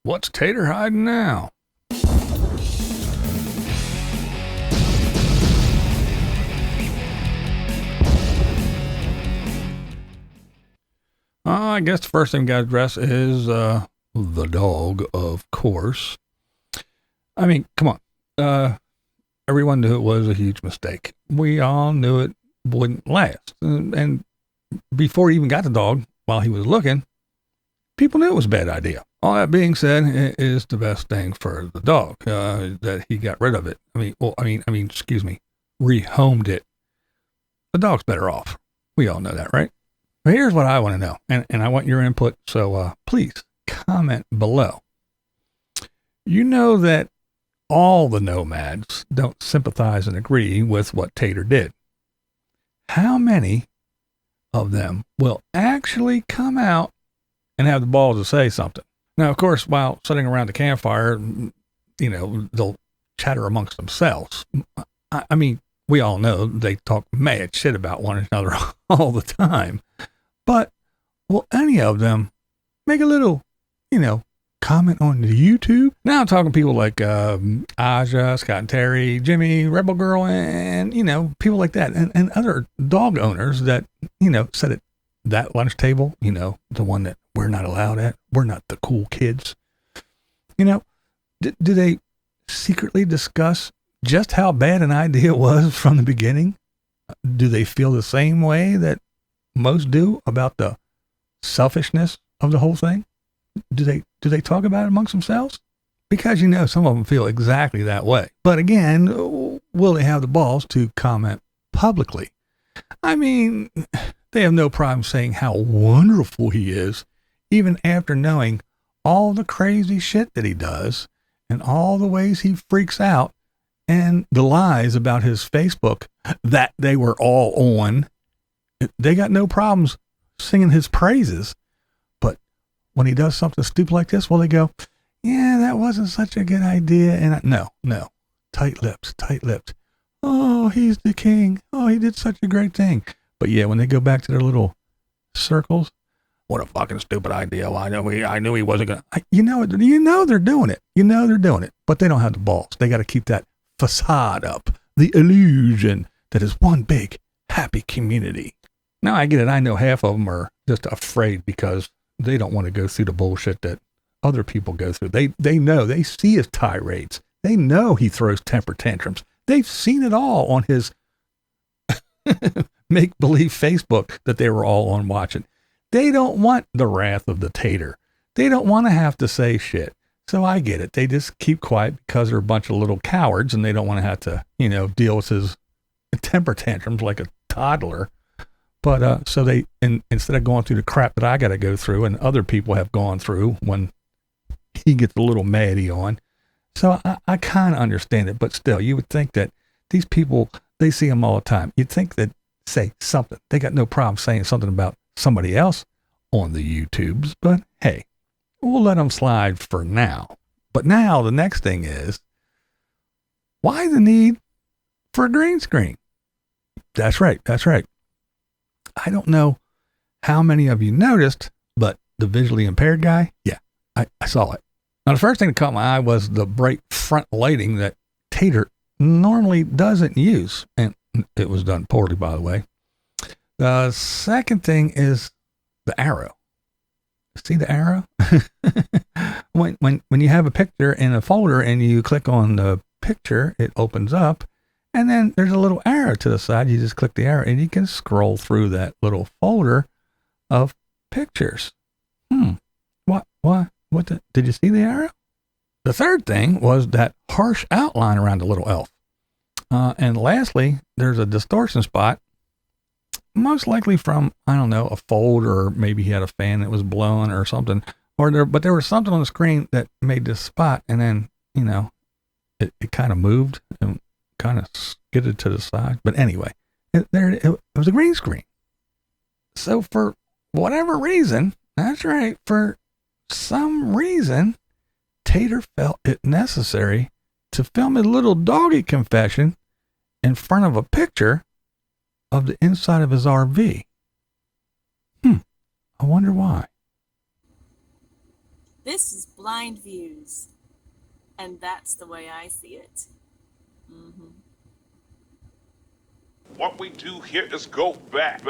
What's Tater hiding now? I guess the first thing we got to address is the dog, of course. I mean, come on. Everyone knew it was a huge mistake. We all knew it wouldn't last. And before he even got the dog, while he was looking, people knew it was a bad idea. All that being said, it is the best thing for the dog that he got rid of it. Rehomed it. The dog's better off. We all know that, right? But here's what I want to know, and I want your input, so please comment below. You know that all the nomads don't sympathize and agree with what Tater did. How many of them will actually come out and have the balls to say something? Now, of course, while sitting around the campfire, they'll chatter amongst themselves. I mean, we all know they talk mad shit about one another all the time. But will any of them make a little, comment on the YouTube? Now I'm talking people like Aja, Scott and Terry, Jimmy, Rebel Girl, and, people like that. And other dog owners that, sit at that lunch table, the one that we're not allowed at. We're not the cool kids. Do they secretly discuss just how bad an idea it was from the beginning? Do they feel the same way that most do about the selfishness of the whole thing? Do they talk about it amongst themselves? Because some of them feel exactly that way. But again, will they have the balls to comment publicly? I mean, they have no problem saying how wonderful he is, even after knowing all the crazy shit that he does and all the ways he freaks out and the lies about his Facebook that they were all on. They got no problems singing his praises. But when he does something stupid like this, well, they go, yeah, that wasn't such a good idea. And no, tight lips. Oh, he's the king. Oh, he did such a great thing. But yeah, when they go back to their little circles, what a fucking stupid idea. Well, I knew he wasn't going to, they're doing it. They're doing it, but they don't have the balls. They got to keep that facade up, the illusion that is one big happy community. Now I get it. I know half of them are just afraid because they don't want to go through the bullshit that other people go through. They know, they see his tirades. They know he throws temper tantrums. They've seen it all on his make-believe Facebook that they were all on watching. They don't want the wrath of the Tater. They don't want to have to say shit. So I get it. They just keep quiet because they're a bunch of little cowards and they don't want to have to, deal with his temper tantrums like a toddler. But so they, instead of going through the crap that I got to go through and other people have gone through when he gets a little maddie on. So I kind of understand it, but still, you would think that these people, they see him all the time. You'd think that say something. They got no problem saying something about somebody else on the YouTubes, but hey, we'll let them slide for now. But now the next thing is, why the need for a green screen? That's right. I don't know how many of you noticed, but the visually impaired guy, yeah, I saw it. Now, the first thing that caught my eye was the bright front lighting that Tater normally doesn't use. And it was done poorly, by the way. The second thing is the arrow. See the arrow? when you have a picture in a folder and you click on the picture, it opens up. And then there's a little arrow to the side. You just click the arrow and you can scroll through that little folder of pictures. Did you see the arrow? The third thing was that harsh outline around the little elf. And lastly, there's a distortion spot, most likely from, I don't know, a fold, or maybe he had a fan that was blowing or something. But there was something on the screen that made this spot, and then, it kind of moved and kind of skidded to the side. But anyway, it was a green screen. So for whatever reason, that's right, for some reason, Tater felt it necessary to film a little doggy confession in front of a picture of the inside of his RV. I wonder why. This is BlindViews, and that's the way I see it. What we do here is go back.